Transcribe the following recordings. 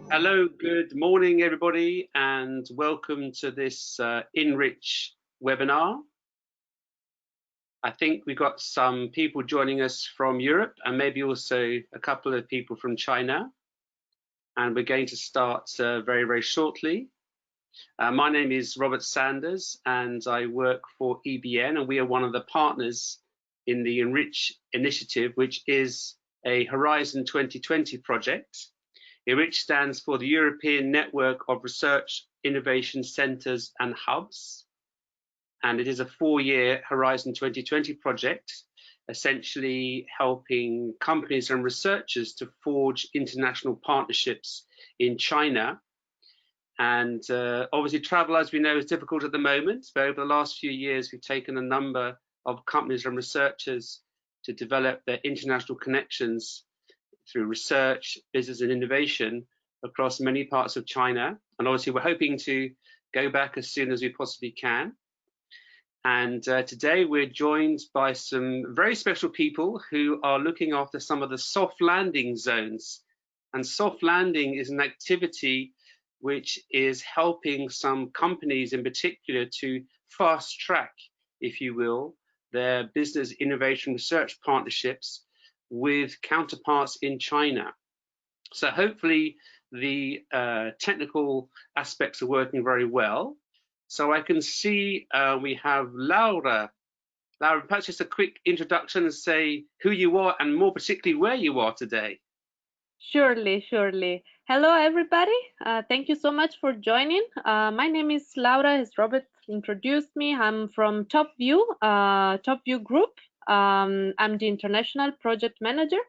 Hello, good morning, everybody, and welcome to this ENRICH webinar. I think we've got some people joining us from Europe and maybe also a couple of people from China. And we're going to start very, very shortly. My name is Robert Sanders, and I work for EBN, and we are one of the partners in the ENRICH initiative, which is a Horizon 2020 project. ENRICH stands for the European Network of Research, Innovation Centres and Hubs, and it is a 4-year Horizon 2020 project, essentially helping companies and researchers to forge international partnerships in China. And obviously travel, as we know, is difficult at the moment, but over the last few years, we've taken a number of companies and researchers to develop their international connections through research, business and innovation across many parts of China. And obviously we're hoping to go back as soon as we possibly can. And today we're joined by some very special people who are looking after some of the soft landing zones. And soft landing is an activity which is helping some companies in particular to fast track, if you will, their business innovation research partnerships with counterparts in China. So hopefully the technical aspects are working very well. So I can see we have Laura. Laura, perhaps just a quick introduction and say who you are and more particularly where you are today. Surely. Hello, everybody. Thank you so much for joining. My name is Laura, as Robert introduced me. I'm from TopView Group. I'm the international project manager.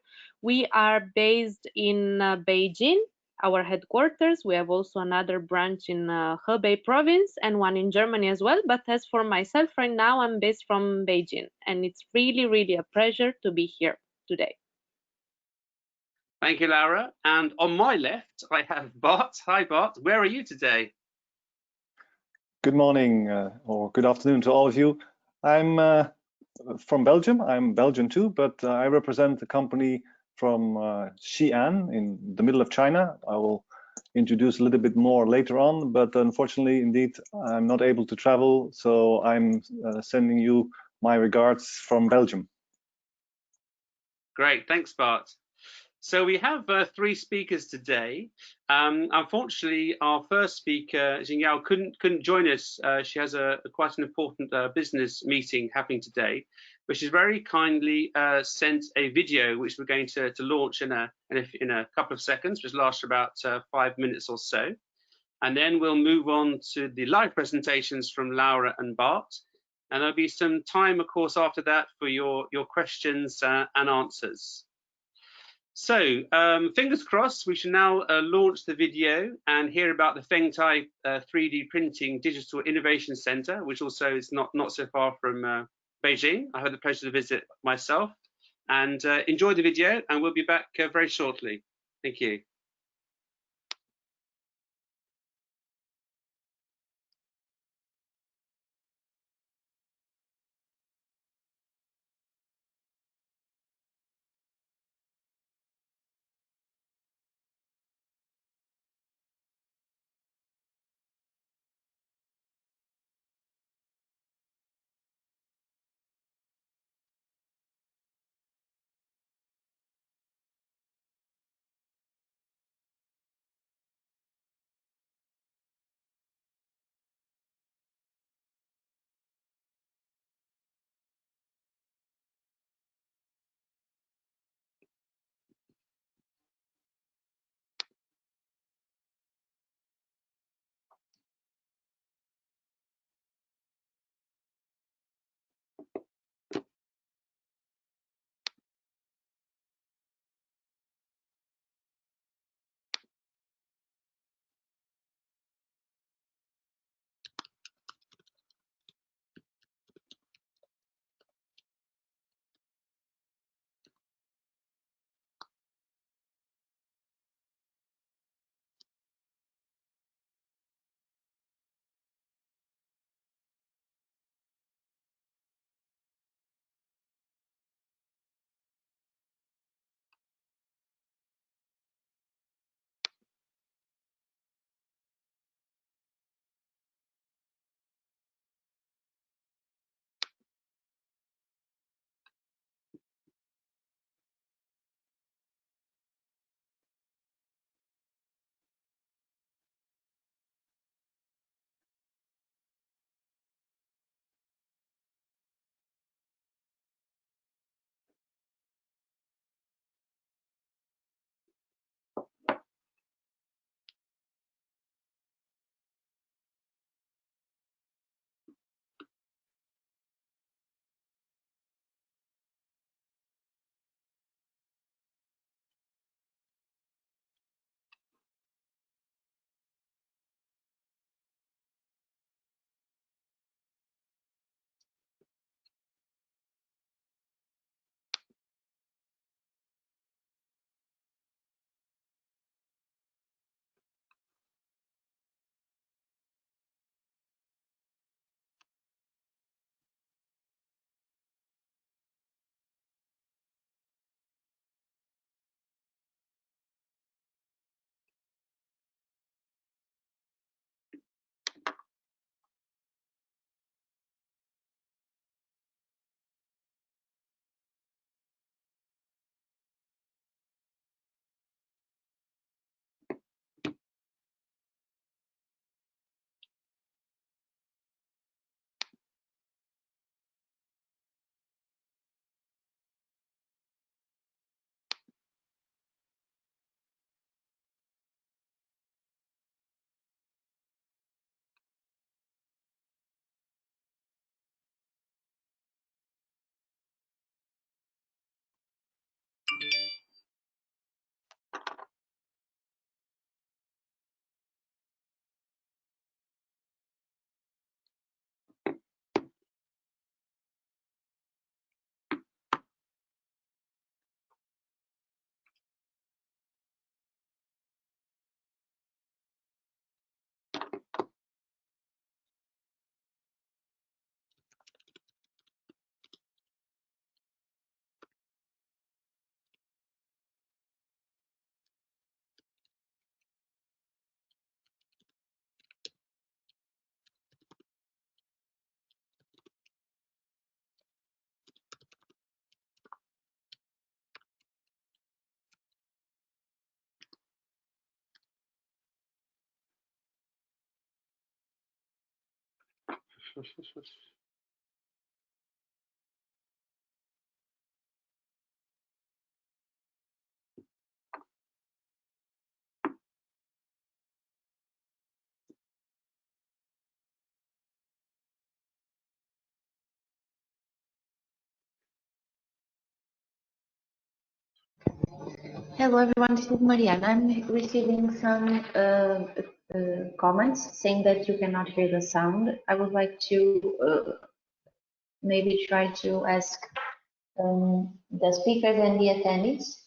We are based in Beijing, our headquarters. We have also another branch in Hebei province and one in Germany as well. But as for myself, right now, I'm based from Beijing. And it's really a pleasure to be here today. Thank you, Laura. And on my left, I have Bart. Hi, Bart. Where are you today? Good morning or good afternoon to all of you. I'm from Belgium. I'm Belgian too, but I represent a company from Xi'an in the middle of China. I will introduce a little bit more later on, but unfortunately, indeed, I'm not able to travel, so I'm sending you my regards from Belgium. Great, thanks, Bart. So we have 3 speakers today. Unfortunately, our first speaker, Jingyao, couldn't join us. She has quite an important business meeting happening today, but she's very kindly sent a video which we're going to launch in a couple of seconds, which lasts about 5 minutes or so. And then we'll move on to the live presentations from Laura and Bart. And there'll be some time, of course, after that for your questions and answers. So fingers crossed, we should now launch the video and hear about the Fengtai 3D Printing Digital Innovation Center, which also is not so far from Beijing. I had the pleasure to visit myself, and enjoy the video, and we'll be back very shortly. Thank you. Hello everyone, this is Mariana. I'm receiving some comments saying that you cannot hear the sound. I would like to maybe try to ask the speakers and the attendees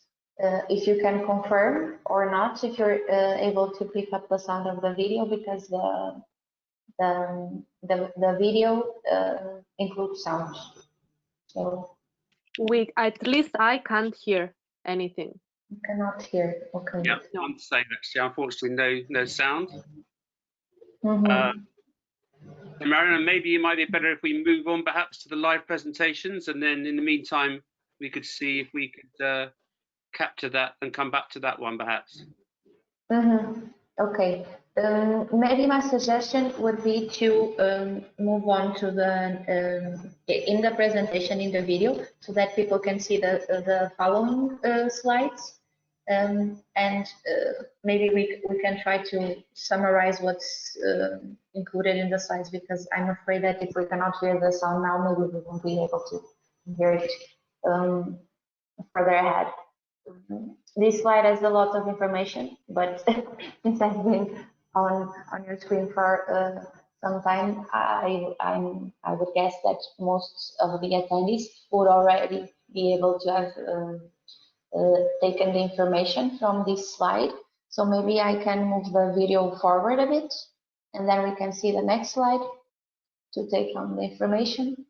if you can confirm or not, if you're able to pick up the sound of the video, because the video includes sound. So at least I can't hear anything. you cannot hear. Okay. Yeah, I'm the same actually. Unfortunately, no sound. Mm-hmm. Mariana, maybe it might be better if we move on perhaps to the live presentations, and then in the meantime we could see if we could capture that and come back to that one perhaps. Mm-hmm. Okay. Maybe my suggestion would be to move on to the in the presentation in the video, so that people can see the following slides, and maybe we can try to summarize what's included in the slides, because I'm afraid that if we cannot hear the sound now, maybe we won't be able to hear it further ahead. This slide has a lot of information, but since I've been on your screen for some time, I would guess that most of the attendees would already be able to have taken the information from this slide. So maybe I can move the video forward a bit, and then we can see the next slide to take on the information.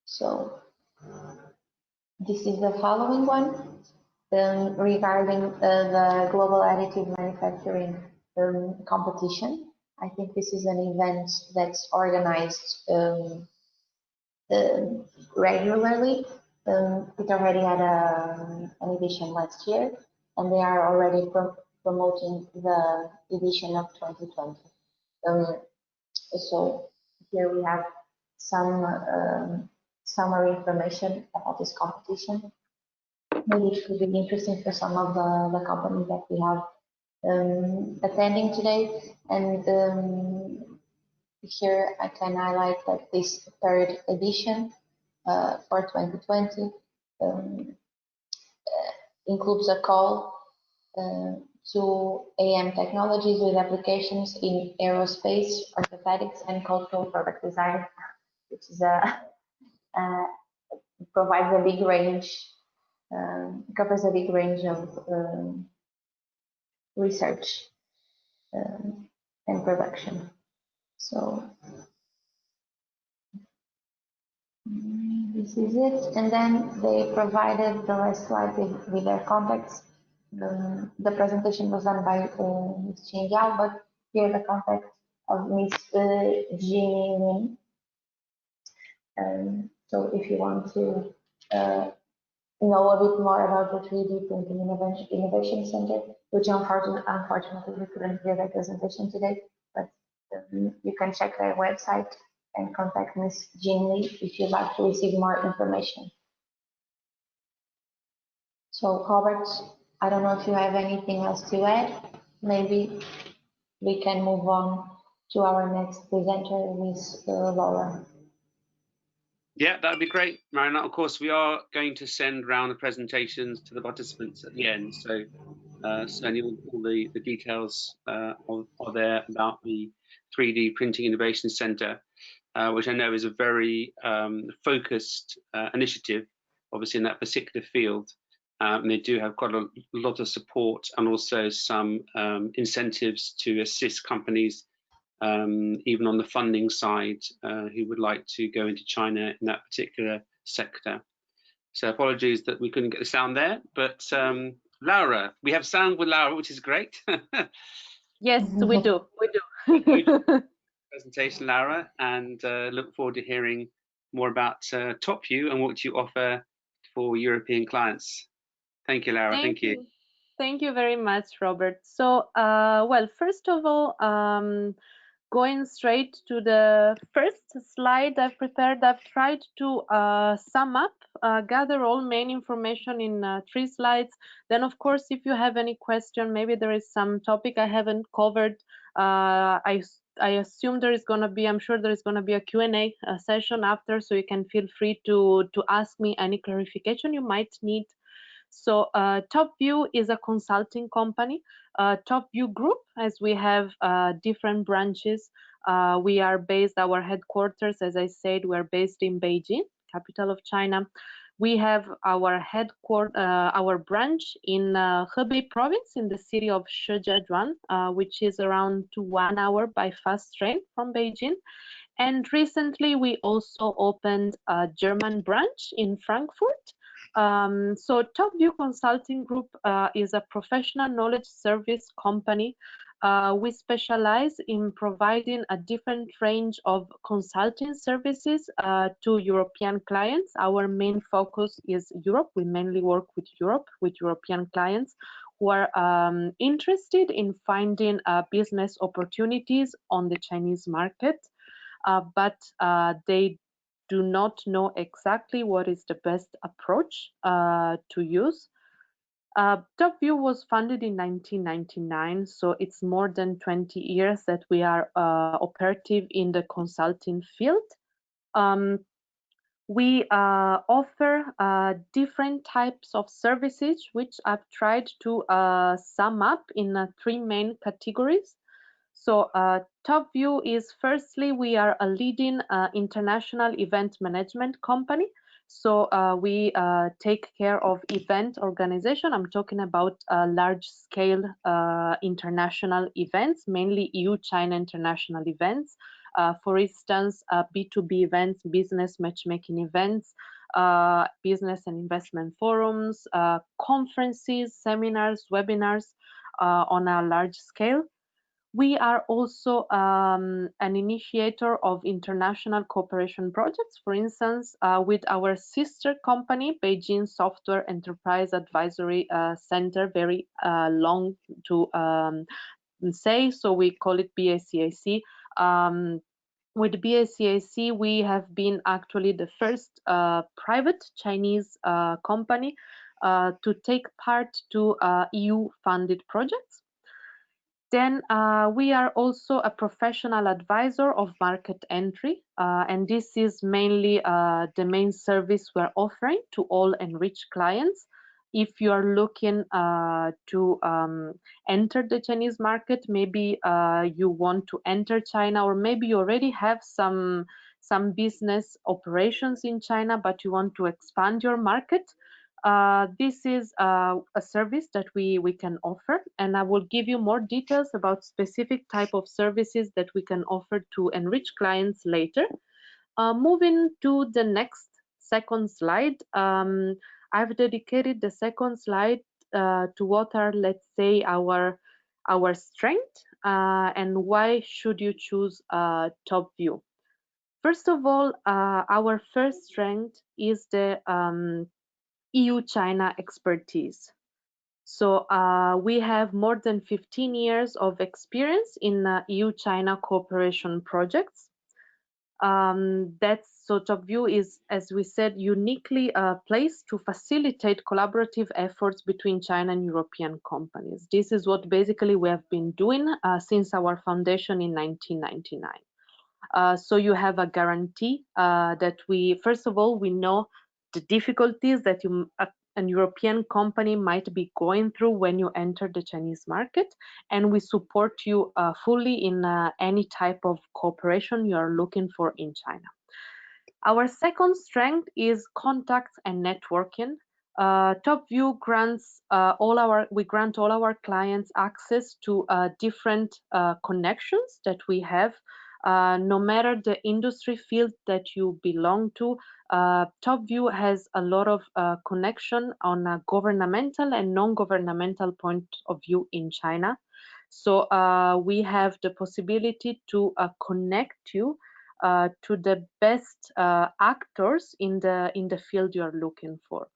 So this is the following one regarding the global additive manufacturing competition. I think this is an event that's organized regularly. It already had an edition last year, and they are already promoting the edition of 2020. So here we have some summary information about this competition. Maybe it could be interesting for some of the companies that we have attending today. And here I can highlight that this third edition for 2020 includes a call to AM technologies with applications in aerospace, orthopedics, and cultural product design, which is provides a big range, covers a big range of research and production. So this is it. And then they provided the last slide with their contacts. The presentation was done by Ms. Qing Yao, but here the contact of Ms. Jing Ling. So if you want to know a bit more about the 3D Printing Innovation Center, which unfortunately we couldn't hear their presentation today, but you can check their website and contact Ms. Jing Lee if you'd like to receive more information. So Robert, I don't know if you have anything else to add. Maybe we can move on to our next presenter, Ms. Laura. Yeah, that would be great, Mariana. Of course, we are going to send round the presentations to the participants at the end. So certainly all the details are there about the 3D Printing Innovation Center, which I know is a very focused initiative, obviously in that particular field. And they do have quite a lot of support and also some incentives to assist companies even on the funding side, who would like to go into China in that particular sector. So apologies that we couldn't get the sound there, but Laura, we have sound with Laura, which is great. Yes, we do. Presentation, Laura, and look forward to hearing more about TopView and what you offer for European clients. Thank you, Laura. Thank you. Thank you very much, Robert. So, well, first of all, going straight to the first slide I've prepared, I've tried to sum up, gather all main information in 3 slides. Then, of course, if you have any question, maybe there is some topic I haven't covered, I assume there is going to be, I'm sure there is going to be a Q&A session after, so you can feel free to ask me any clarification you might need. So TopView is a consulting company. TopView Group, as we have different branches, we are based, our headquarters, as I said, we're based in Beijing, capital of China. We have our our branch in Hebei province in the city of Shijiazhuang, which is around 1 hour by fast train from Beijing. And recently we also opened a German branch in Frankfurt. So TopView Consulting Group is a professional knowledge service company. We specialize in providing a different range of consulting services to European clients. Our main focus is Europe. We mainly work with European clients who are interested in finding business opportunities on the Chinese market, but they do not know exactly what is the best approach to use. TopView was founded in 1999, so it's more than 20 years that we are operative in the consulting field. We offer different types of services, which I've tried to sum up in 3 main categories. So TopView is, firstly, we are a leading international event management company. So we take care of event organization. I'm talking about large scale international events, mainly EU-China international events. For instance, B2B events, business matchmaking events, business and investment forums, conferences, seminars, webinars on a large scale. We are also an initiator of international cooperation projects, for instance, with our sister company, Beijing Software Enterprise Advisory Center, very long to say, so we call it BACAC. With BACAC, we have been actually the first private Chinese company to take part to EU-funded projects. Then we are also a professional advisor of market entry, and this is mainly the main service we're offering to all ENRICH clients. If you are looking to enter the Chinese market, maybe you want to enter China, or maybe you already have some business operations in China, but you want to expand your market. This is a service that we can offer, and I will give you more details about specific type of services that we can offer to ENRICH clients later. Moving to the second slide, I've dedicated the second slide to what are, let's say, our strength and why should you choose TopView. First of all, our first strength is the EU-China expertise. So we have more than 15 years of experience in EU-China cooperation projects. So TopView is, as we said, uniquely placed to facilitate collaborative efforts between China and European companies. This is what basically we have been doing since our foundation in 1999. So you have a guarantee that we, first of all, we know the difficulties that an European company might be going through when you enter the Chinese market, and we support you fully in any type of cooperation you are looking for in China. Our second strength is contacts and networking. TopView grants we grant all our clients access to different connections that we have. No matter the industry field that you belong to, TopView has a lot of connection on a governmental and non-governmental point of view in China. So we have the possibility to connect you to the best actors in the field you are looking for.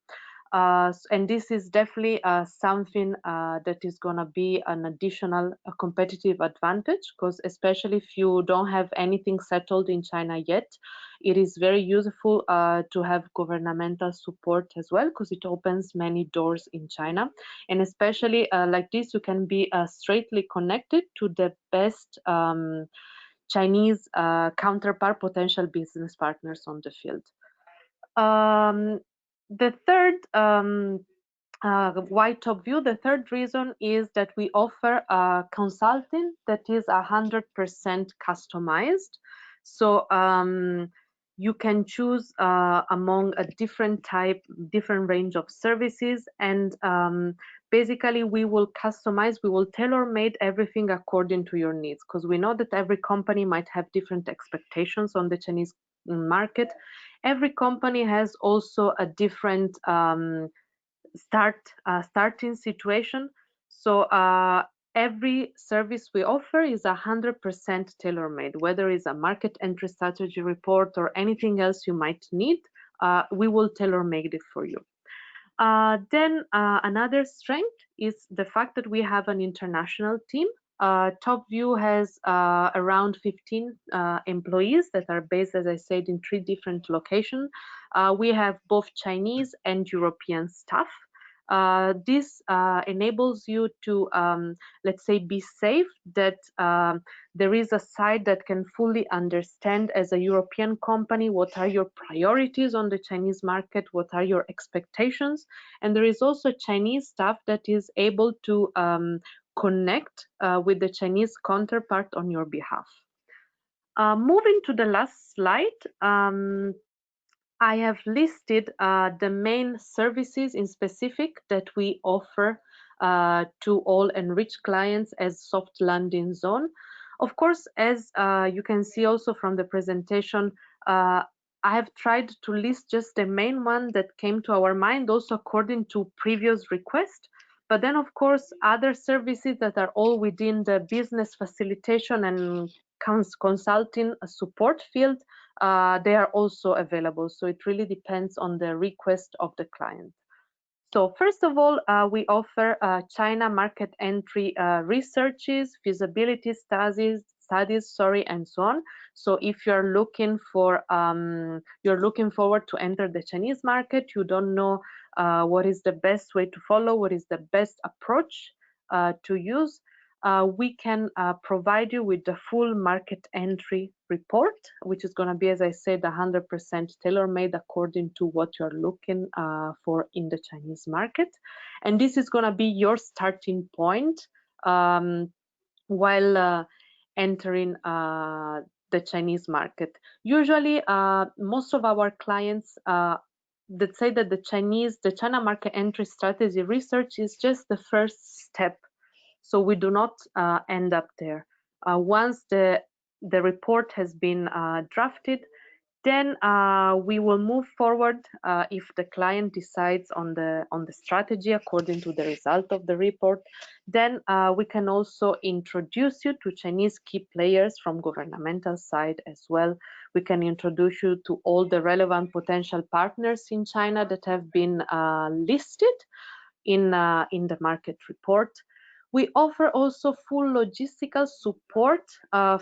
And this is definitely something that is going to be an additional competitive advantage, because especially if you don't have anything settled in China yet, it is very useful to have governmental support as well, because it opens many doors in China. And especially like this, you can be straightly connected to the best Chinese counterpart potential business partners on the field. The third why top view? The third reason is that we offer consulting that is 100% customized. So you can choose among a different range of services, and basically we will customize, we will tailor-made everything according to your needs, because we know that every company might have different expectations on the Chinese market. Every company has also a different starting situation. So every service we offer is 100% tailor-made, whether it's a market entry strategy report or anything else you might need, we will tailor-make it for you. Then another strength is the fact that we have an international team. TopView has around 15 employees that are based, as I said, in 3 different locations. We have both Chinese and European staff. This enables you to, let's say, be safe that there is a side that can fully understand as a European company what are your priorities on the Chinese market, what are your expectations, and there is also Chinese staff that is able to connect with the Chinese counterpart on your behalf. Moving to the last slide, I have listed the main services in specific that we offer to all ENRICH clients as soft landing zone. Of course, as you can see also from the presentation, I have tried to list just the main one that came to our mind, also according to previous requests. But then, of course, other services that are all within the business facilitation and consulting support field, they are also available. So it really depends on the request of the client. So first of all, we offer China market entry researches, feasibility studies, and so on. So if you're looking for, you're looking forward to enter the Chinese market, you don't know what is the best way to follow, what is the best approach to use, we can provide you with the full market entry report, which is going to be, as I said, 100% tailor-made according to what you're looking for in the Chinese market. And this is going to be your starting point while entering the Chinese market. Usually, most of our clients that say that the China market entry strategy research is just the first step. So we do not end up there. Once the report has been drafted, then we will move forward if the client decides on the strategy according to the result of the report. Then we can also introduce you to Chinese key players from governmental side as well. We can introduce you to all the relevant potential partners in China that have been listed in the market report. We offer also full logistical support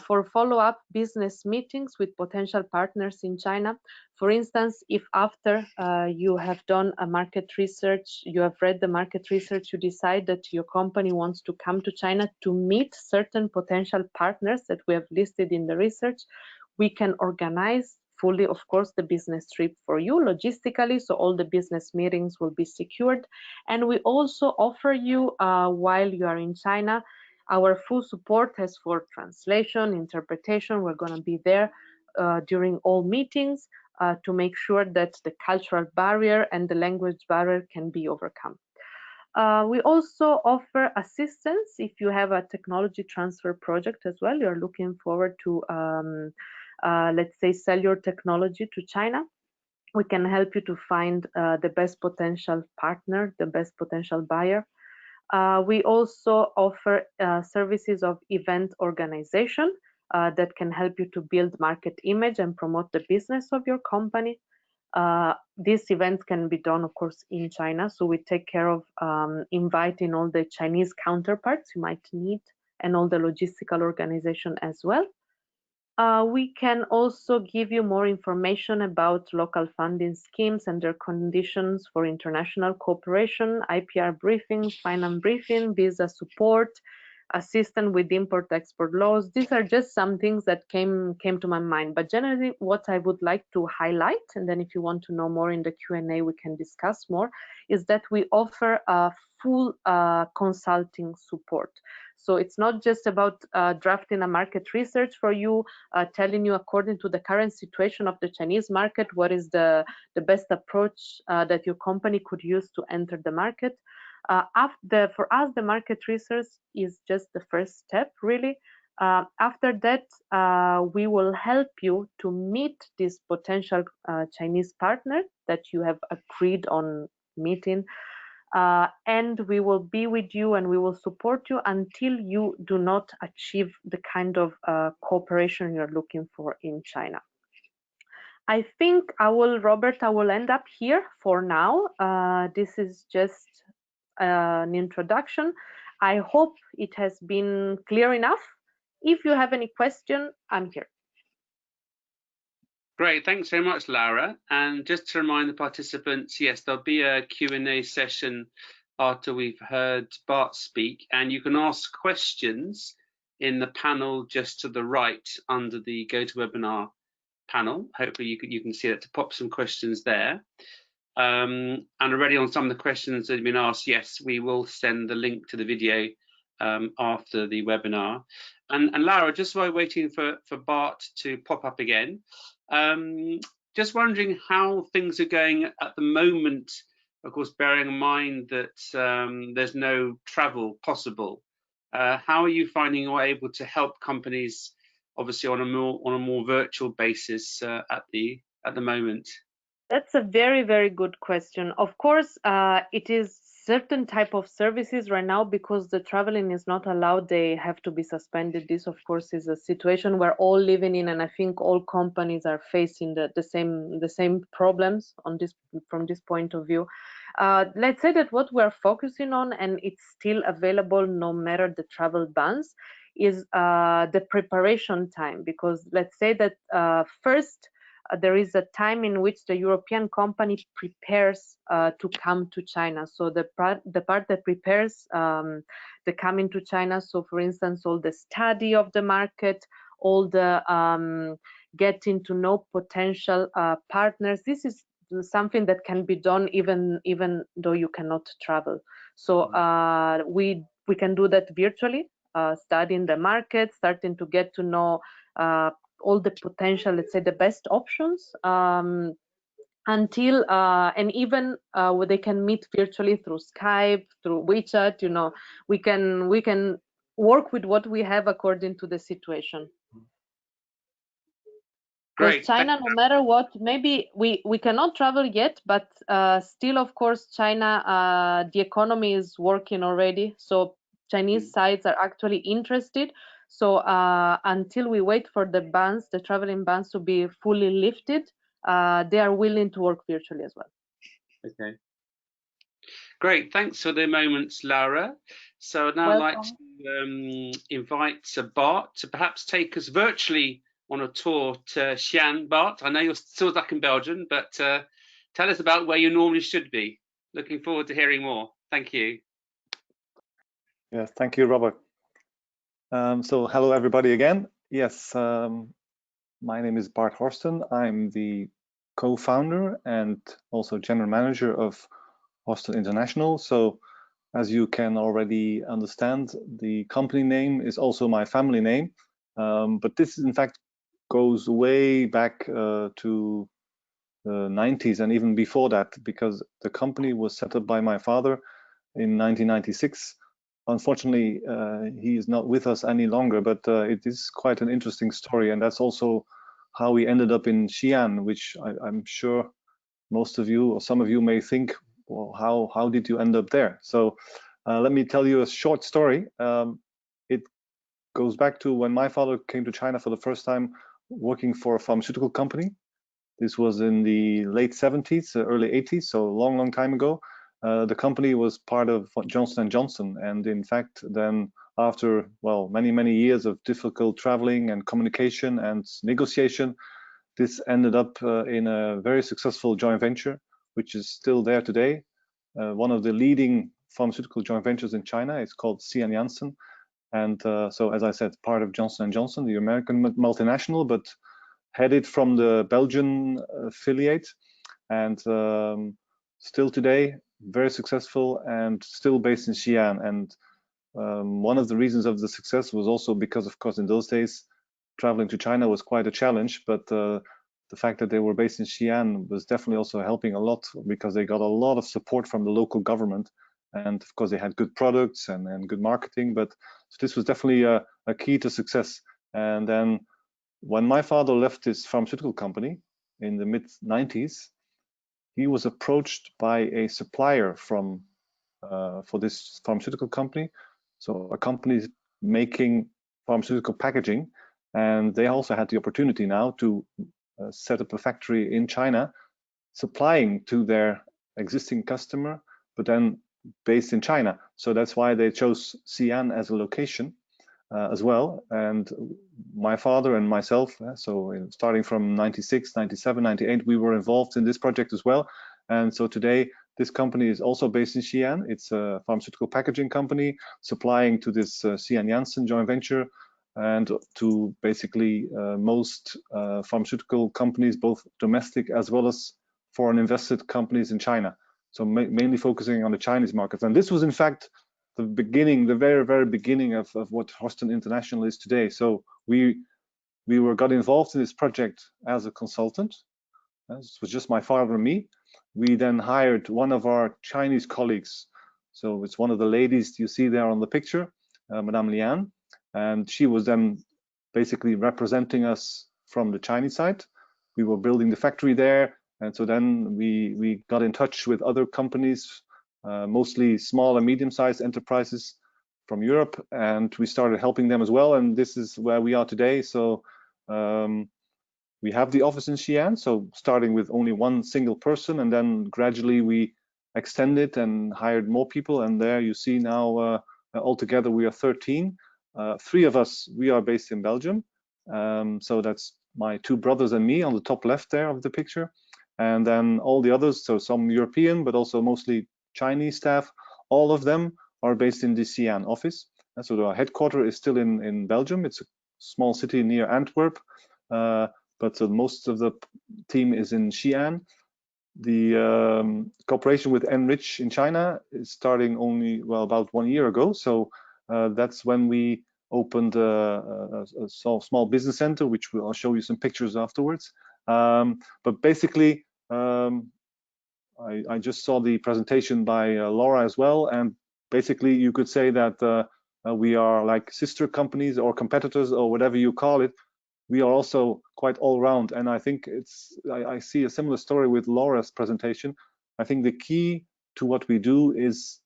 for follow-up business meetings with potential partners in China. For instance, if after you have done a market research, you have read the market research, you decide that your company wants to come to China to meet certain potential partners that we have listed in the research, we can organize fully, of course, the business trip for you logistically, so all the business meetings will be secured. And we also offer you, while you are in China, our full support as for translation, interpretation. We're going to be there during all meetings to make sure that the cultural barrier and the language barrier can be overcome. We also offer assistance if you have a technology transfer project as well. You're looking forward to let's say, sell your technology to China. We can help you to find the best potential partner, the best potential buyer. We also offer services of event organization that can help you to build market image and promote the business of your company. these events can be done, of course, in China. So we take care of inviting all the Chinese counterparts you might need and all the logistical organization as well. We can also give you more information about local funding schemes and their conditions for international cooperation, IPR briefings, finance briefing, visa support, assistance with import-export laws. These are just some things that came to my mind. But generally, what I would like to highlight, and then if you want to know more in the Q&A, we can discuss more, is that we offer a full consulting support. So it's not just about drafting a market research for you, telling you according to the current situation of the Chinese market, what is the best approach that your company could use to enter the market. For us, the market research is just the first step, really. After that, we will help you to meet this potential Chinese partner that you have agreed on meeting. And we will be with you and we will support you until you do not achieve the kind of cooperation you're looking for in China. I think Robert, I will end up here for now. This is just an introduction. I hope it has been clear enough. If you have any question, I'm here. Great, thanks very much, Laura. And just to remind the participants, yes, there'll be a Q&A session after we've heard Bart speak, and you can ask questions in the panel just to the right under the GoToWebinar panel. Hopefully you can see that, to pop some questions there. And already on some of the questions that have been asked, yes, we will send the link to the video after the webinar. And Laura, just while waiting for Bart to pop up again, just wondering how things are going at the moment, of course, bearing in mind that there's no travel possible. How are you finding you're able to help companies, obviously on a more virtual basis at the moment? That's a very, very good question. Of course, it is certain type of services right now, because the traveling is not allowed, they have to be suspended. This, of course, is a situation we're all living in, and I think all companies are facing the same problems from this point of view. Let's say that what we're focusing on, and it's still available no matter the travel bans, is the preparation time. Because let's say that first, there is a time in which the European company prepares to come to China. So the part that prepares the coming to China, so for instance, all the study of the market, all the getting to know potential partners, this is something that can be done even though you cannot travel. So we can do that virtually, studying the market, starting to get to know all the potential, let's say the best options, until and even they can meet virtually through Skype, through WeChat. You know, we can work with what we have according to the situation. Great. Because China, no matter what, maybe we cannot travel yet, but still, of course, China, the economy is working already. So Chinese sites are actually interested. So until we wait for the bans, the traveling bans to be fully lifted, they are willing to work virtually as well. Okay. Great. Thanks for the moments, Laura. So I'd now like to invite Bart to perhaps take us virtually on a tour to Xi'an. Bart, I know you're still back in Belgium, but tell us about where you normally should be. Looking forward to hearing more. Thank you. Yes, thank you, Robert. So hello, everybody again. Yes, my name is Bart Horsten. I'm the co-founder and also general manager of Horsten International. So as you can already understand, the company name is also my family name. But this in fact goes way back to the 90s and even before that, because the company was set up by my father in 1996. Unfortunately, he is not with us any longer, but it is quite an interesting story, and that's also how we ended up in Xi'an, which I'm sure most of you or some of you may think, well, how did you end up there? So let me tell you a short story. It goes back to when my father came to China for the first time, working for a pharmaceutical company. This was in the late 70s, early 80s, so a long, long time ago. The company was part of Johnson & Johnson, and in fact, then after, well, many, many years of difficult traveling and communication and negotiation, this ended up in a very successful joint venture, which is still there today. One of the leading pharmaceutical joint ventures in China. It's called Xi'an Janssen. And so, as I said, part of Johnson & Johnson, the American multinational, but headed from the Belgian affiliate, and still today very successful and still based in Xi'an. And one of the reasons of the success was also because, of course, in those days, traveling to China was quite a challenge, but the fact that they were based in Xi'an was definitely also helping a lot, because they got a lot of support from the local government. And of course, they had good products and good marketing, but so this was definitely a key to success. And then when my father left his pharmaceutical company in the mid-90s, he was approached by a supplier from for this pharmaceutical company. So a company making pharmaceutical packaging, and they also had the opportunity now to set up a factory in China, supplying to their existing customer, but then based in China. So that's why they chose Xi'an as a location as well. And my father and myself, so starting from 96, 97, 98, we were involved in this project as well. And so today, this company is also based in Xi'an. It's a pharmaceutical packaging company supplying to this Xi'an Janssen joint venture and to basically most pharmaceutical companies, both domestic as well as foreign invested companies in China. So mainly focusing on the Chinese market. And this was in fact the beginning, the very, very beginning of what Horsten International is today. So we got involved in this project as a consultant. This was just my father and me. We then hired one of our Chinese colleagues. So it's one of the ladies you see there on the picture, Madame Lian. And she was then basically representing us from the Chinese side. We were building the factory there. And so then we got in touch with other companies, mostly small and medium-sized enterprises from Europe, and we started helping them as well. And this is where we are today. So we have the office in Xi'an, so starting with only one single person, and then gradually we extended and hired more people. And there you see now altogether we are 13. 3 of us, we are based in Belgium. So that's my 2 brothers and me on the top left there of the picture. And then all the others, so some European, but also mostly Chinese staff, all of them are based in the Xi'an office. And so our headquarters is still in Belgium. It's a small city near Antwerp, but most of the team is in Xi'an. The cooperation with ENRICH in China is starting only, well, about 1 year ago. So that's when we opened a small business center, which I'll show you some pictures afterwards. But basically, I just saw the presentation by Laura as well, and basically you could say that we are like sister companies or competitors or whatever you call it. We are also quite all round, and I think I see a similar story with Laura's presentation. I think the key to what we do is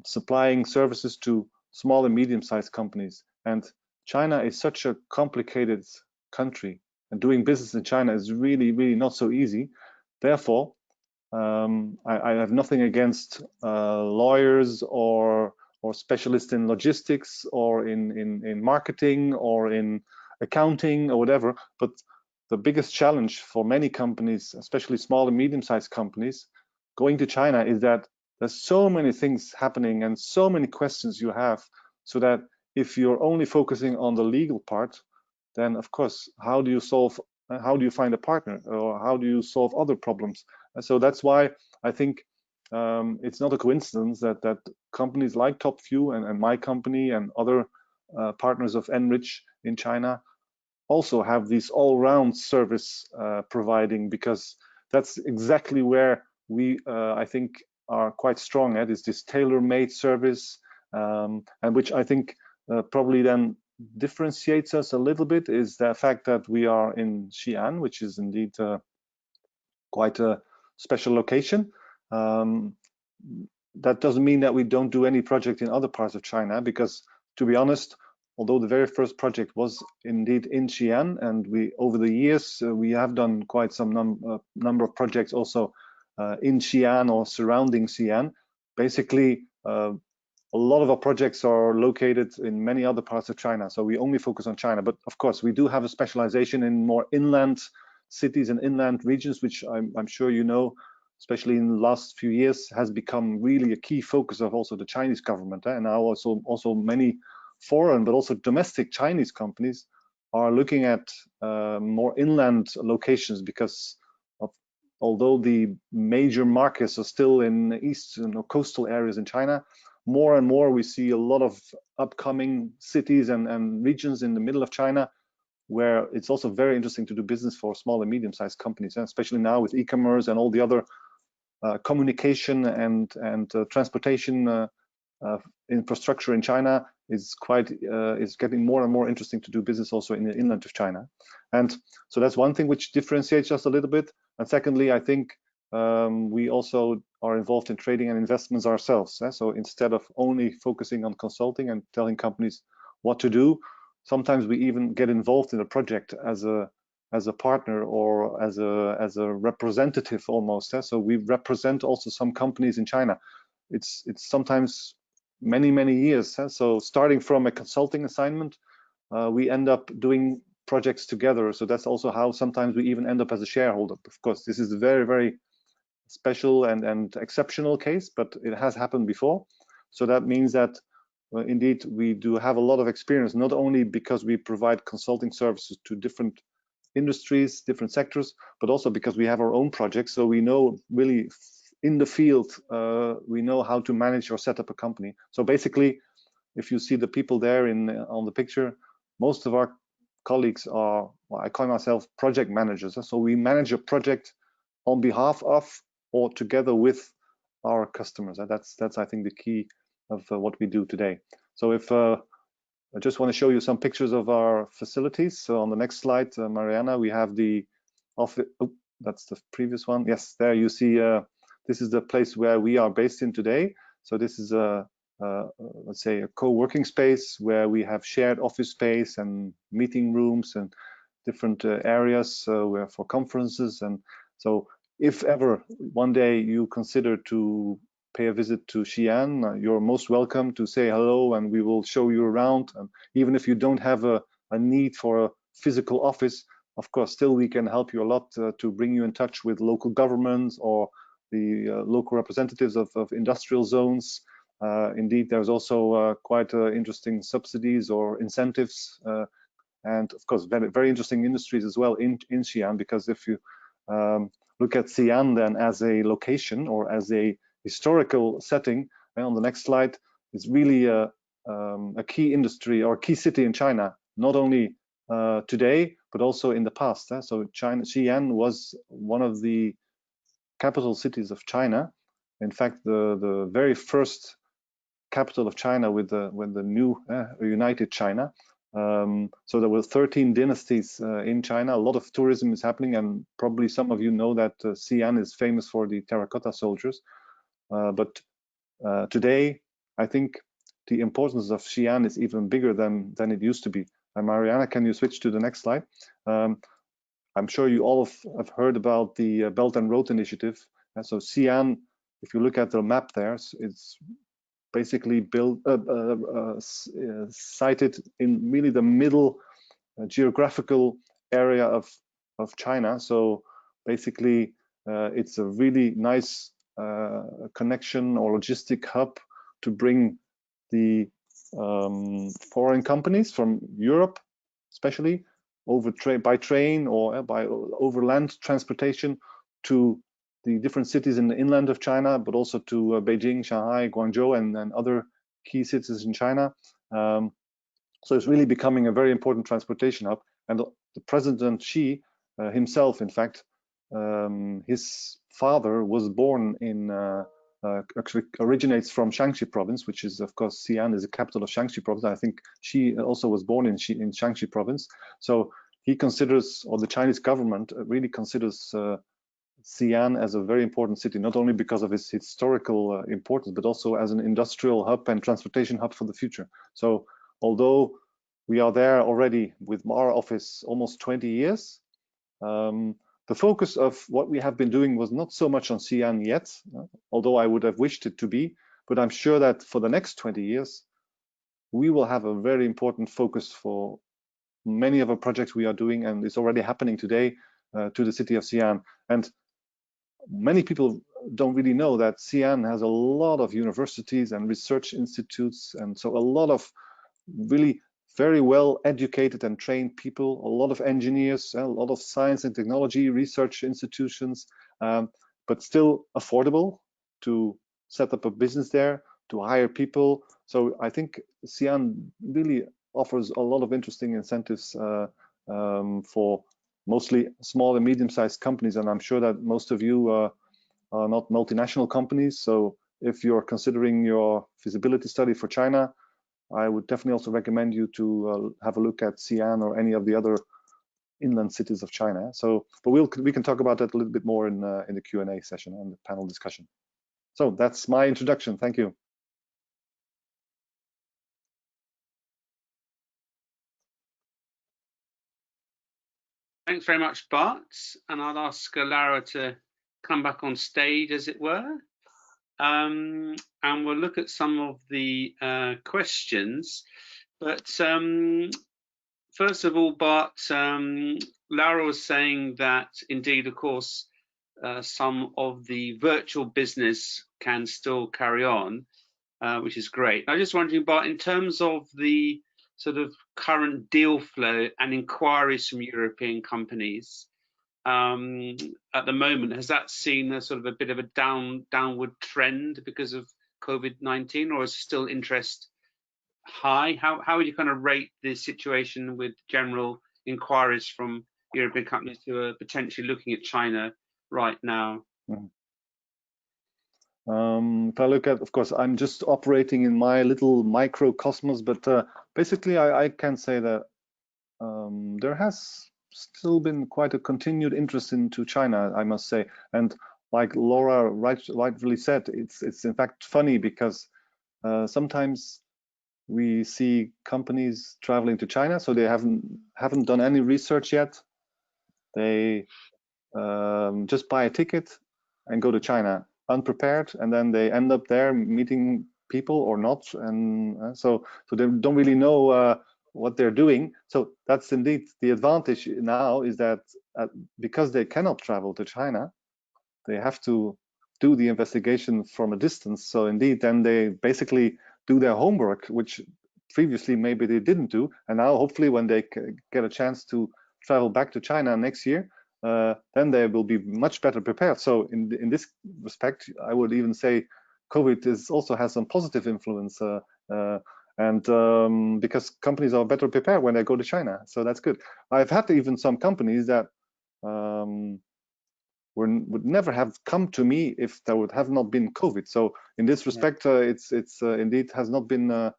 supplying services to small and medium-sized companies, and China is such a complicated country, and doing business in China is really, really not so easy. Therefore, I have nothing against lawyers or specialists in logistics or in marketing or in accounting or whatever, but the biggest challenge for many companies, especially small and medium-sized companies, going to China is that there's so many things happening and so many questions you have, so that if you're only focusing on the legal part, then of course, how do you find a partner, or how do you solve other problems? And so that's why I think it's not a coincidence that companies like TopView and my company and other partners of ENRICH in China also have these all-round service providing, because that's exactly where we, I think, are quite strong at, is this tailor-made service, and which I think probably then differentiates us a little bit is the fact that we are in Xi'an, which is indeed quite a special location. That doesn't mean that we don't do any project in other parts of China, because to be honest, although the very first project was indeed in Xi'an, and over the years we have done quite some number of projects also in Xi'an or surrounding Xi'an. Basically, a lot of our projects are located in many other parts of China, so we only focus on China. But of course, we do have a specialization in more inland cities and inland regions, which I'm sure you know, especially in the last few years, has become really a key focus of also the Chinese government. And now also many foreign, but also domestic Chinese companies are looking at more inland locations, because although the major markets are still in eastern or coastal areas in China, more and more we see a lot of upcoming cities and regions in the middle of China where it's also very interesting to do business for small and medium-sized companies, and especially now with e-commerce and all the other communication and transportation infrastructure in China is getting more and more interesting to do business also in the inland of China. And so that's one thing which differentiates us a little bit. And secondly, I think we also are involved in trading and investments ourselves. So instead of only focusing on consulting and telling companies what to do, sometimes we even get involved in a project as a partner or as a representative almost. So we represent also some companies in China. It's sometimes many years. So starting from a consulting assignment, we end up doing projects together. So that's also how sometimes we even end up as a shareholder. Of course, this is a very special and exceptional case, but it has happened before. So that means that indeed we do have a lot of experience, not only because we provide consulting services to different industries, different sectors, but also because we have our own projects. So we know really in the field, we know how to manage or set up a company. So basically, if you see the people there on the picture, most of our colleagues are, well, I call myself project managers. So we manage a project on behalf of or together with our customers. And that's I think the key of what we do today. So if I just want to show you some pictures of our facilities. So on the next slide, Mariana, we have the office. Oh, that's the previous one. Yes, there you see. This is the place where we are based in today. So this is let's say a co-working space where we have shared office space and meeting rooms and different areas where for conferences. And so if ever one day you consider to pay a visit to Xi'an, you're most welcome to say hello, and we will show you around. And even if you don't have a need for a physical office, of course, still we can help you a lot to bring you in touch with local governments or the local representatives of industrial zones. Indeed, there's also quite interesting subsidies or incentives, and of course, very interesting industries as well in Xi'an, because if you look at Xi'an then as a location or as a historical setting, and on the next slide, it's really a key industry or key city in China, not only today, but also in the past. So Xi'an was one of the capital cities of China. In fact, the very first capital of China when the new united China. So there were 13 dynasties in China. A lot of tourism is happening, and probably some of you know that Xi'an is famous for the terracotta soldiers. But today, I think the importance of Xi'an is even bigger than it used to be. And Mariana, can you switch to the next slide? I'm sure you all have heard about the Belt and Road Initiative. And so Xi'an, if you look at the map there, it's basically built sited in really the middle geographical area of China. So basically, it's a really nice connection or logistic hub to bring the foreign companies from Europe, especially by train or by overland transportation to the different cities in the inland of China, but also to Beijing, Shanghai, Guangzhou, and other key cities in China. So it's really becoming a very important transportation hub. And the President Xi himself, in fact, his father was born in, actually originates from Shaanxi province, which is, of course, Xi'an is the capital of Shaanxi province. I think Xi also was born in Shaanxi province. So he considers, or the Chinese government really considers Xi'an as a very important city, not only because of its historical importance, but also as an industrial hub and transportation hub for the future. So although We are there already with our office almost 20 years. The focus of what we have been doing was not so much on Xi'an yet, although I would have wished it to be, but I'm sure that for the next 20 years, we will have a very important focus for many of the projects we are doing, and it's already happening today to the city of Xi'an. And many people don't really know that Xi'an has a lot of universities and research institutes, and so a lot of really very well educated and trained people, a lot of engineers, a lot of science and technology research institutions, but still affordable to set up a business there, to hire people. So I think Xi'an really offers a lot of interesting incentives for mostly small and medium-sized companies, and I'm sure that most of you are not multinational companies. So if you're considering your feasibility study for China, I would definitely also recommend you to have a look at Xi'an or any of the other inland cities of China. So, but we can talk about that a little bit more in the Q&A session and the panel discussion. So that's my introduction. Thank you. Thanks very much, Bart. And I'll ask Laura to come back on stage, as it were. And we'll look at some of the questions. But first of all, Bart, Laura was saying that indeed, of course, some of the virtual business can still carry on, which is great. I was just wondering, Bart, in terms of the sort of current deal flow and inquiries from European companies, at the moment, has that seen a sort of a bit of a downward trend because of COVID-19, or is still interest high? How would you kind of rate the situation with general inquiries from European companies who are potentially looking at China right now? If I look at, of course, I'm just operating in my little microcosmos, but basically I can say that there has still been quite a continued interest into China, I must say. And like Laura rightfully said, it's in fact funny because sometimes we see companies traveling to China, so they haven't done any research yet. They just buy a ticket and go to China unprepared, and then they end up there meeting people or not, and so they don't really know what they're doing. So that's indeed the advantage now, is that because they cannot travel to China, they have to do the investigation from a distance. So indeed, then they basically do their homework, which previously maybe they didn't do, and now hopefully when they get a chance to travel back to China next year, then they will be much better prepared. So in this respect, I would even say COVID also has some positive influence, and because companies are better prepared when they go to China, so that's good. I've had even some companies that would never have come to me if there would have not been COVID. So in this respect, it's indeed has not been a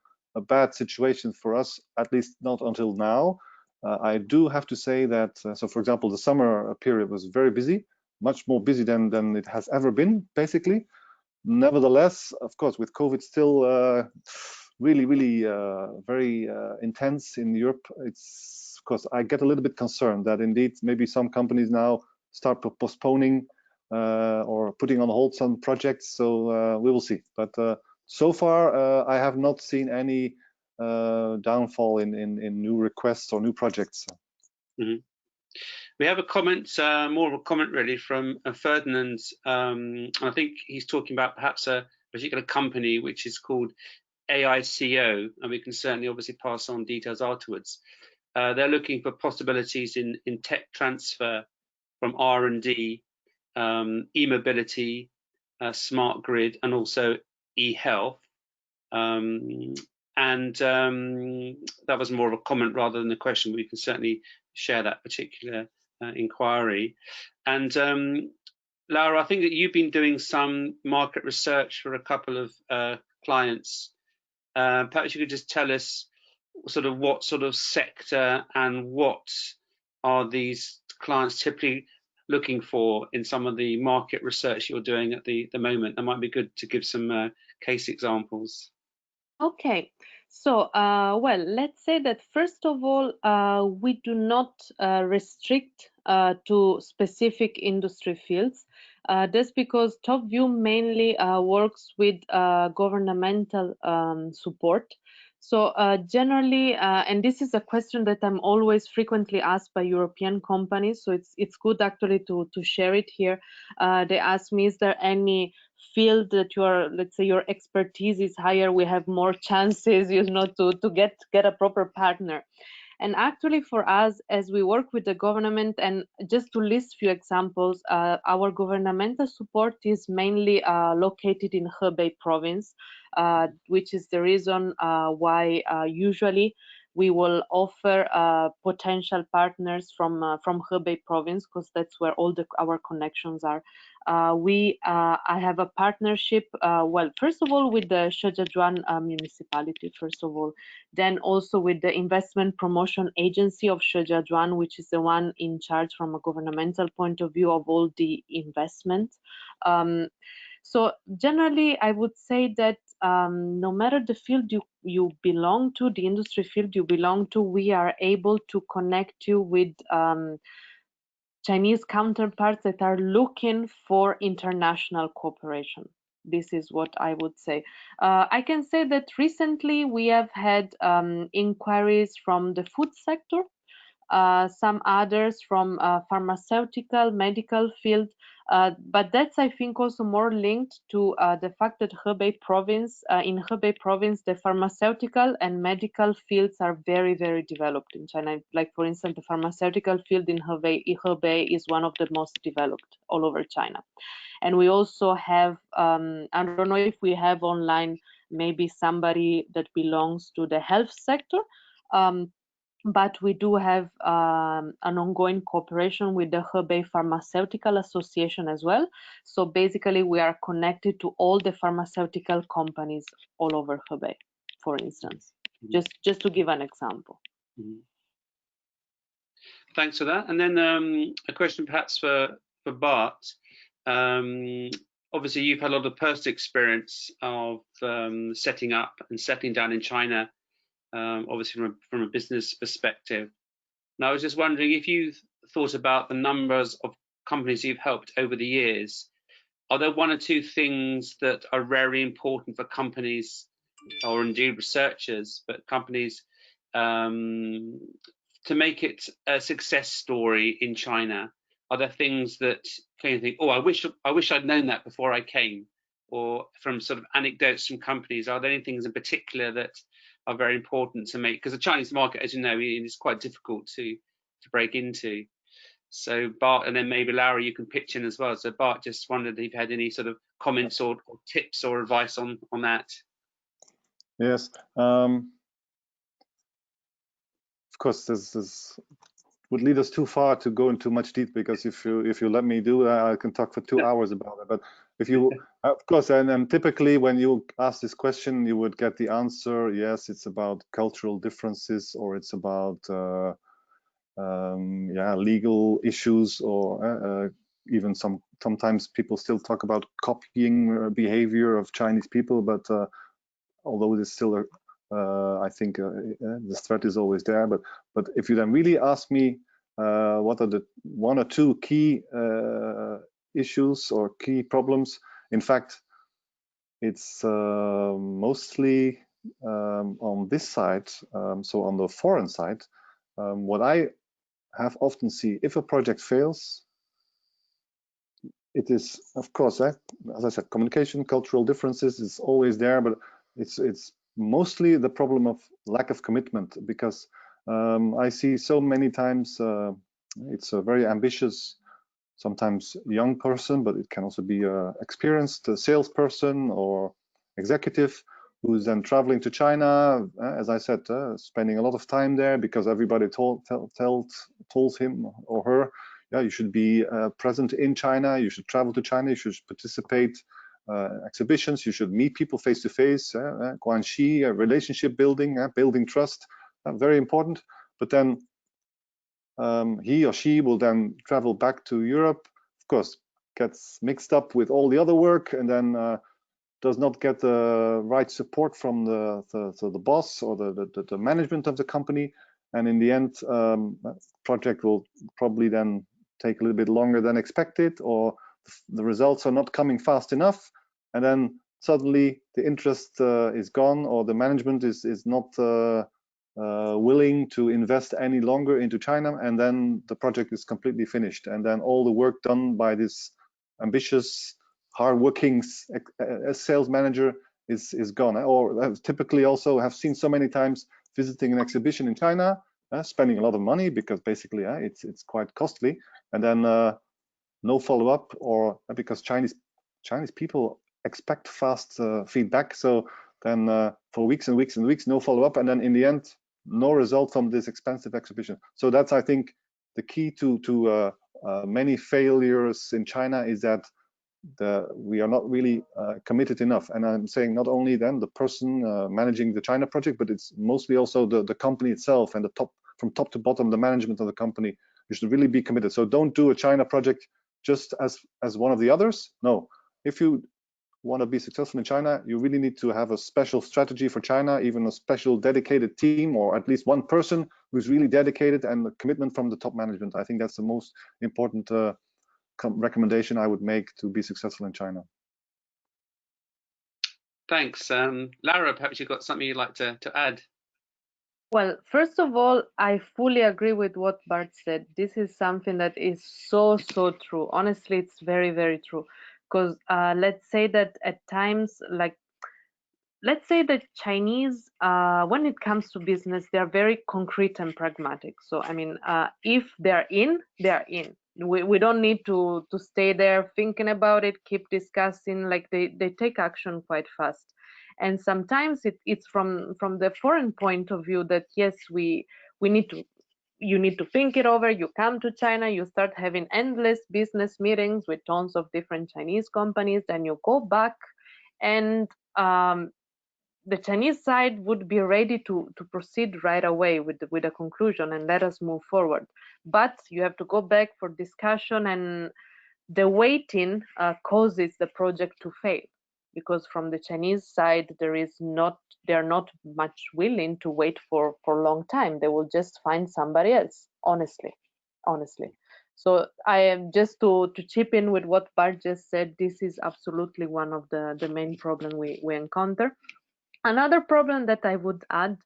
bad situation for us, at least not until now. I do have to say that, so for example, the summer period was very busy, much more busy than it has ever been, basically. Nevertheless, of course, with COVID still really very intense in Europe, it's, of course, I get a little bit concerned that indeed maybe some companies now start postponing or putting on hold some projects. So we will see. But so far, I have not seen any downfall in new requests or new projects. Mm-hmm. We have a comment, more of a comment really, from Ferdinand. I think he's talking about perhaps a particular company which is called AICO, and we can certainly obviously pass on details afterwards. They're looking for possibilities in tech transfer from R&D, e-mobility, smart grid, and also e-health. And that was more of a comment rather than a question. We can certainly share that particular inquiry. And Laura, I think that you've been doing some market research for a couple of clients. Perhaps you could just tell us sort of what sort of sector and what are these clients typically looking for in some of the market research you're doing at the moment. That might be good to give some case examples. Okay, So, well, let's say that first of all, we do not restrict to specific industry fields. That's because TopView mainly works with governmental support. So generally, and this is a question that I'm always frequently asked by European companies, so it's good actually to share it here. They ask me, is there any field that your, let's say, your expertise is higher, we have more chances, you know, to get a proper partner. And actually for us, as we work with the government, and just to list few examples, our governmental support is mainly located in Hebei province, which is the reason why usually we will offer potential partners from Hebei province, because that's where all our connections are. I have a partnership, well, first of all, with the Zhongguancun municipality, first of all, then also with the investment promotion agency of Zhongguancun, which is the one in charge from a governmental point of view of all the investment. So generally, I would say that no matter the field you belong to, the industry field you belong to, we are able to connect you with Chinese counterparts that are looking for international cooperation. This is what I would say. I can say that recently we have had inquiries from the food sector, some others from pharmaceutical, medical field, but that's, I think, also more linked to the fact that Hebei province, in Hebei province, the pharmaceutical and medical fields are very, very developed in China. Like, for instance, the pharmaceutical field in Hebei is one of the most developed all over China. And we also have, I don't know if we have online maybe somebody that belongs to the health sector, but we do have an ongoing cooperation with the Hebei Pharmaceutical Association as well. So basically, we are connected to all the pharmaceutical companies all over Hebei, for instance, just to give an example. Thanks for that. And then a question perhaps for Bart. Obviously, you've had a lot of personal experience of setting up and settling down in China, obviously from a business perspective. And I was just wondering if you thought about the numbers of companies you've helped over the years. Are there one or two things that are very important for companies, or indeed researchers, but companies, to make it a success story in China? Are there things that kind of think, oh, I wish I'd known that before I came? Or from sort of anecdotes from companies, are there any things in particular that are very important to make? Because the Chinese market, as you know, is quite difficult to break into. So Bart, and then maybe Laura, you can pitch in as well. So Bart, just wondered if you had any sort of comments or tips or advice on that. Yes. Of course, this would lead us too far to go into much detail, because if you let me do that, I can talk for 2 hours about it. But if you, of course, and typically when you ask this question, you would get the answer, yes, it's about cultural differences, or it's about legal issues, or even sometimes people still talk about copying behavior of Chinese people. But although it is still I think the threat is always there. But if you then really ask me what are the one or two key issues or key problems, in fact, it's mostly on this side, so on the foreign side. What I have often see, if a project fails, it is, of course, as I said, communication, cultural differences is always there, but it's mostly the problem of lack of commitment, because I see so many times it's a very ambitious, sometimes young person, but it can also be an experienced salesperson or executive who's then traveling to China, as I said, spending a lot of time there because everybody told him or her, yeah, you should be present in China, you should travel to China, you should participate exhibitions, you should meet people face to face, guanxi, relationship building, building trust, very important. But then he or she will then travel back to Europe, of course, gets mixed up with all the other work, and then does not get the right support from the boss or the management of the company, and in the end, project will probably then take a little bit longer than expected, or the results are not coming fast enough, and then suddenly the interest is gone, or the management is not willing to invest any longer into China, and then the project is completely finished, and then all the work done by this ambitious, hard-working sales manager is gone. Or I've typically also have seen so many times visiting an exhibition in China, spending a lot of money because basically it's quite costly, and then no follow-up, or because Chinese people expect fast feedback, so then for weeks and weeks and weeks no follow-up, and then in the end no result from this expensive exhibition. So that's, I think, the key to many failures in China, is that we are not really committed enough. And I'm saying not only then the person managing the China project, but it's mostly also the company itself, and from top to bottom, the management of the company. You should really be committed. So don't do a China project just as one of the others. No, if you want to be successful in China, you really need to have a special strategy for China, even a special dedicated team, or at least one person who's really dedicated, and the commitment from the top management. I think that's the most important recommendation I would make to be successful in China. Thanks. Laura, perhaps you've got something you'd like to add? Well, first of all, I fully agree with what Bart said. This is something that is so true. Honestly, it's very, very true. Because let's say that at times, like, let's say that Chinese, when it comes to business, they are very concrete and pragmatic. So, I mean, if they're in, they're in. We don't need to stay there thinking about it, keep discussing. Like, they take action quite fast. And sometimes it's from the foreign point of view that, yes, you need to think it over. You come to China, you start having endless business meetings with tons of different Chinese companies, then you go back, and the Chinese side would be ready to proceed right away with a conclusion and let us move forward. But you have to go back for discussion, and the waiting causes the project to fail, because from the Chinese side they're not much willing to wait for a long time. They will just find somebody else, honestly. So I am just to chip in with what Bart just said. This is absolutely one of the main problem we encounter. Another problem that I would add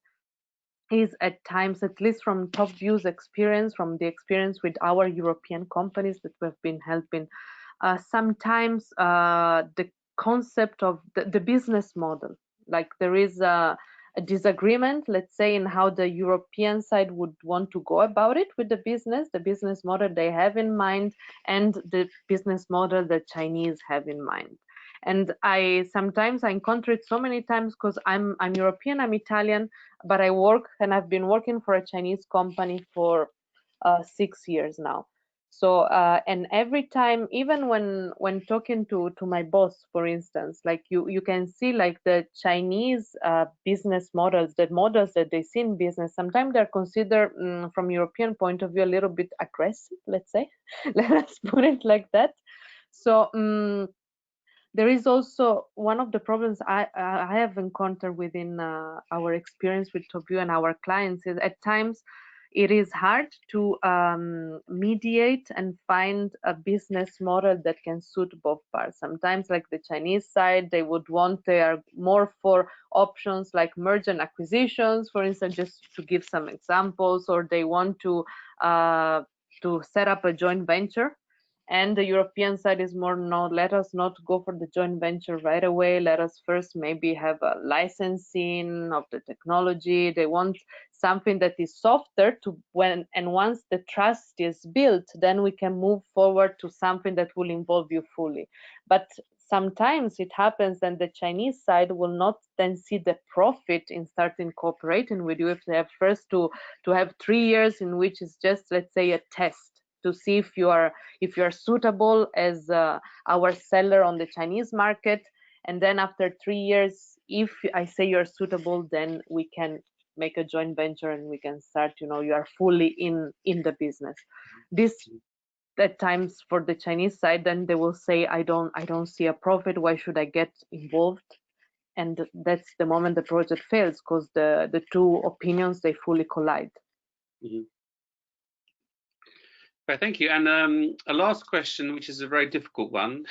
is, at times, at least from Top View's experience, from the experience with our European companies that we've been helping, sometimes the concept of the business model, like there is a disagreement, let's say, in how the European side would want to go about it with the business model they have in mind, and the business model the Chinese have in mind. And sometimes I encounter it so many times, because I'm European, I'm Italian, but I work, and I've been working for a Chinese company for 6 years now. So and every time, even when talking to my boss, for instance, like you can see, like, the Chinese business models, the models that they see in business, sometimes they're considered from European point of view a little bit aggressive, let's say. Let us put it like that. So there is also one of the problems I have encountered within our experience with TopView and our clients is, at times, it is hard to mediate and find a business model that can suit both parts. Sometimes, like the Chinese side, they are more for options like merger and acquisitions, for instance, just to give some examples, or they want to set up a joint venture. And the European side is more, no, let us not go for the joint venture right away. Let us first maybe have a licensing of the technology. They want something that is softer and once the trust is built, then we can move forward to something that will involve you fully. But sometimes it happens that the Chinese side will not then see the profit in starting cooperating with you if they have first to have 3 years in which is just, let's say, a test to see if you are suitable as our seller on the Chinese market. And then after 3 years, if I say you're suitable, then we can make a joint venture and we can start, you are fully in the business. This at times for the Chinese side, then they will say, I don't see a profit. Why should I get involved? And that's the moment the project fails, because the two opinions, they fully collide. Mm-hmm. Okay, thank you. And a last question, which is a very difficult one.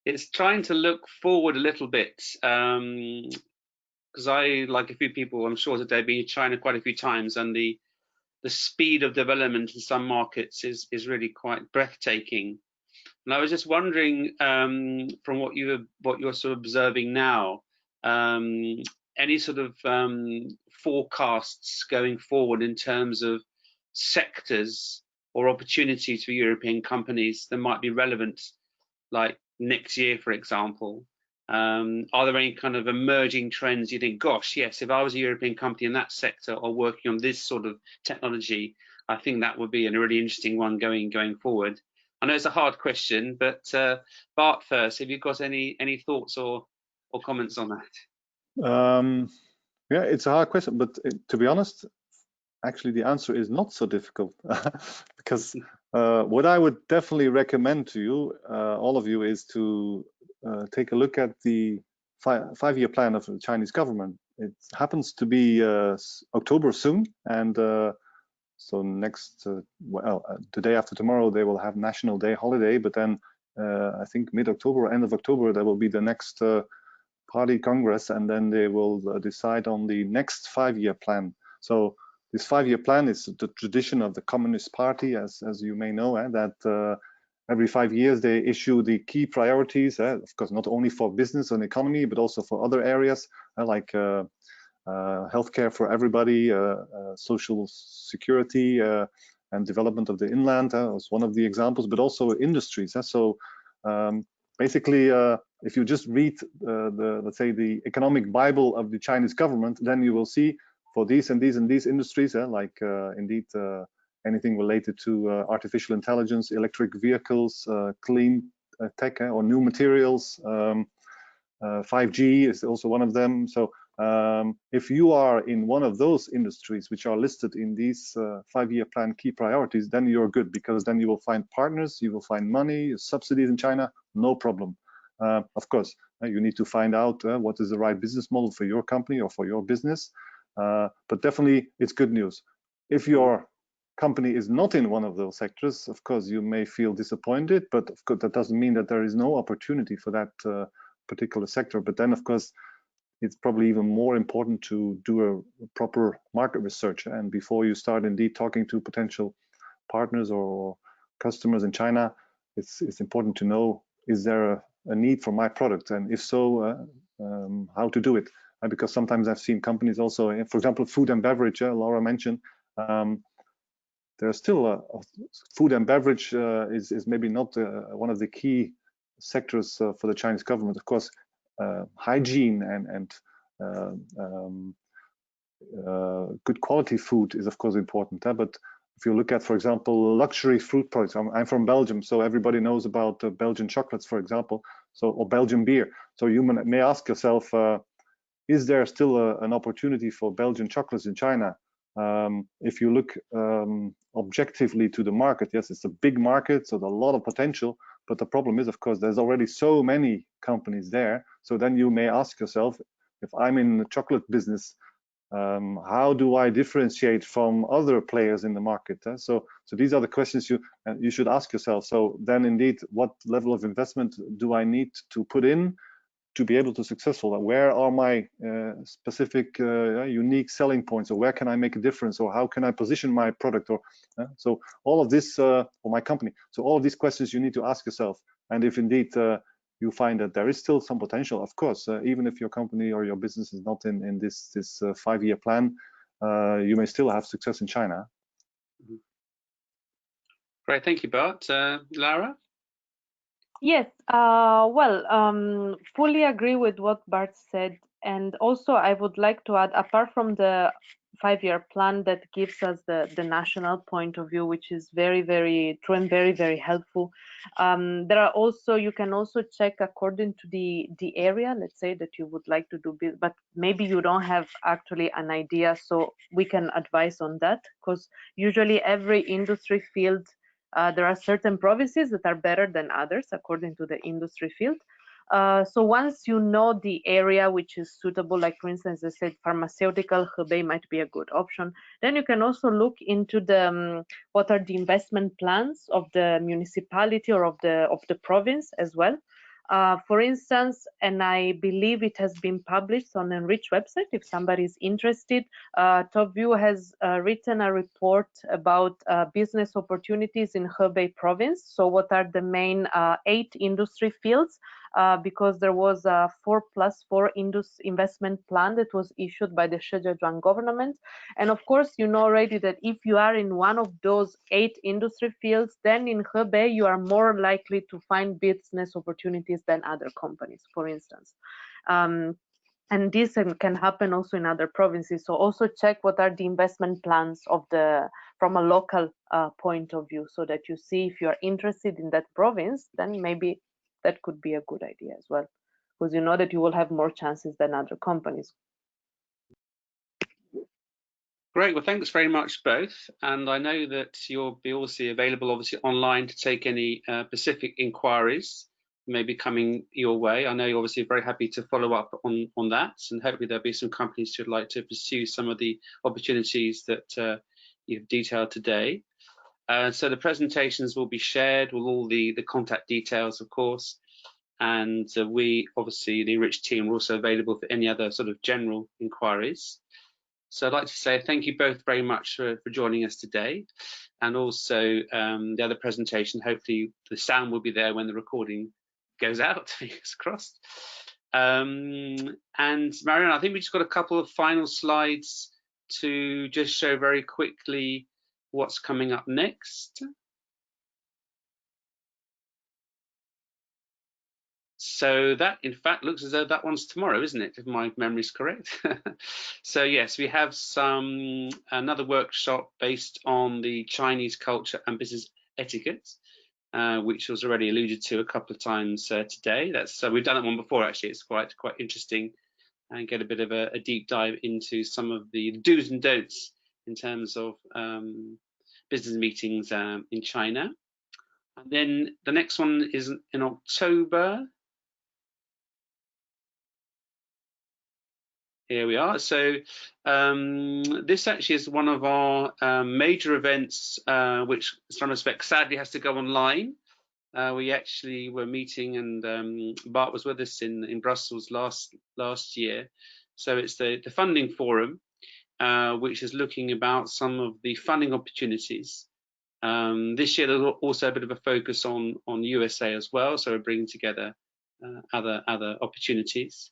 It's trying to look forward a little bit, because I, like a few people, I'm sure today, been in China quite a few times, and the speed of development in some markets is really quite breathtaking. And I was just wondering, from what you're sort of observing now, any sort of forecasts going forward in terms of sectors or opportunities for European companies that might be relevant, like next year, for example? Are there any kind of emerging trends you think, gosh, yes, if I was a European company in that sector or working on this sort of technology, I think that would be a really interesting one going forward? I know it's a hard question, but Bart first, have you got any thoughts or comments on that? Yeah, it's a hard question, but to be honest, actually the answer is not so difficult because what I would definitely recommend to you, all of you, is to take a look at the five-year plan of the Chinese government. It happens to be October soon, and so next, the day after tomorrow, they will have National Day holiday, but then I think mid-October, end of October, there will be the next party congress, and then they will decide on the next five-year plan. So this five-year plan is the tradition of the Communist Party, as you may know, that every 5 years they issue the key priorities, of course, not only for business and economy, but also for other areas like healthcare for everybody, social security, and development of the inland was one of the examples, but also industries. So basically, if you just read let's say the economic Bible of the Chinese government, then you will see for these and these and these industries, like indeed anything related to artificial intelligence, electric vehicles, clean tech or new materials, 5G is also one of them. So if you are in one of those industries which are listed in these five-year plan key priorities, then you're good, because then you will find partners, you will find money, subsidies in China, no problem. Of course, you need to find out what is the right business model for your company or for your business, but definitely it's good news. If your company is not in one of those sectors, of course, you may feel disappointed, but of course, that doesn't mean that there is no opportunity for that particular sector. But then, of course, it's probably even more important to do a proper market research. And before you start indeed talking to potential partners or customers in China, it's important to know, is there a need for my product? And if so, how to do it? Because sometimes I've seen companies also, for example, food and beverage, Laura mentioned, there's still food and beverage is maybe not one of the key sectors for the Chinese government. Of course, hygiene and good quality food is of course important, but if you look at, for example, luxury fruit products, I'm from Belgium, so everybody knows about Belgian chocolates, for example, or Belgian beer. So you may ask yourself, is there still an opportunity for Belgian chocolates in China? If you look objectively to the market, yes, it's a big market, so there's a lot of potential. But the problem is, of course, there's already so many companies there. So then you may ask yourself, if I'm in the chocolate business, how do I differentiate from other players in the market? So these are the questions you should ask yourself. So then, indeed, what level of investment do I need to put in to be able to successful? Where are my specific unique selling points, or where can I make a difference, or how can I position my product, or so all of this, or my company. So all of these questions you need to ask yourself. And if indeed you find that there is still some potential, of course, even if your company or your business is not in this five-year plan, you may still have success in China. Great, thank you, Bart. Laura? Yes, fully agree with what Bart said. And also I would like to add, apart from the five-year plan that gives us the national point of view, which is very, very true and very, very helpful, there are also, you can also check according to the area, let's say, that you would like to do, but maybe you don't have actually an idea, so we can advise on that, because usually every industry field There are certain provinces that are better than others according to the industry field. So once you know the area which is suitable, like for instance, I said pharmaceutical, Hebei might be a good option. Then you can also look into the what are the investment plans of the municipality or of the province as well. For instance, and I believe it has been published on ENRICH website, if somebody is interested, TopView has written a report about business opportunities in Hebei province. So what are the main 8 industry fields? Because there was a 4+4 investment plan that was issued by the Zhejiang government. And of course, you know already that if you are in one of those 8 industry fields, then in Hebei, you are more likely to find business opportunities than other companies, for instance. And this can happen also in other provinces. So also check what are the investment plans of from a local point of view, so that you see if you are interested in that province, then maybe that could be a good idea as well, because you know that you will have more chances than other companies. Great, well, thanks very much both. And I know that you'll be also available, obviously, online to take any specific inquiries maybe coming your way. I know you're obviously very happy to follow up on that, and hopefully there'll be some companies who'd like to pursue some of the opportunities that you've detailed today. So the presentations will be shared with all the contact details, of course, and we, obviously, the ENRICH team are also available for any other sort of general inquiries. So I'd like to say thank you both very much for joining us today, and also the other presentation, hopefully the sound will be there when the recording goes out, fingers crossed. And Marianne, I think we just got a couple of final slides to just show very quickly what's coming up next. So that, in fact, looks as though that one's tomorrow, isn't it, if my memory is correct? So yes, we have another workshop based on the Chinese culture and business etiquette, which was already alluded to a couple of times today. We've done that one before, actually. It's quite interesting, and get a bit of a deep dive into some of the do's and don'ts in terms of business meetings in China. And then the next one is in October. Here we are. So this actually is one of our major events, which in some respects sadly has to go online. We actually were meeting, and Bart was with us in Brussels last year. So it's the funding forum, which is looking about some of the funding opportunities. This year there's also a bit of a focus on USA as well. So we're bringing together other opportunities.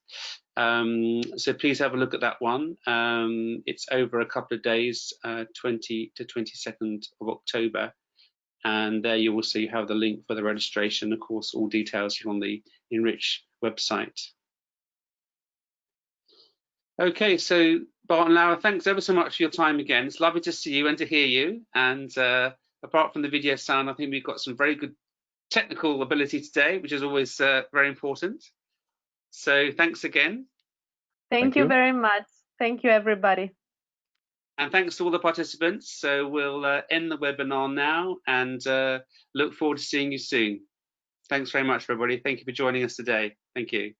So please have a look at that one. It's over a couple of days, 20 to 22nd of October. And there you will see how the link for the registration. Of course, all details on the ENRICH website. Okay, so Bart and Laura, thanks ever so much for your time again. It's lovely to see you and to hear you. And apart from the video sound, I think we've got some very good technical ability today, which is always very important. So thanks again. Thank you very much. Thank you, everybody. And thanks to all the participants. So we'll end the webinar now, and look forward to seeing you soon. Thanks very much, everybody. Thank you for joining us today. Thank you.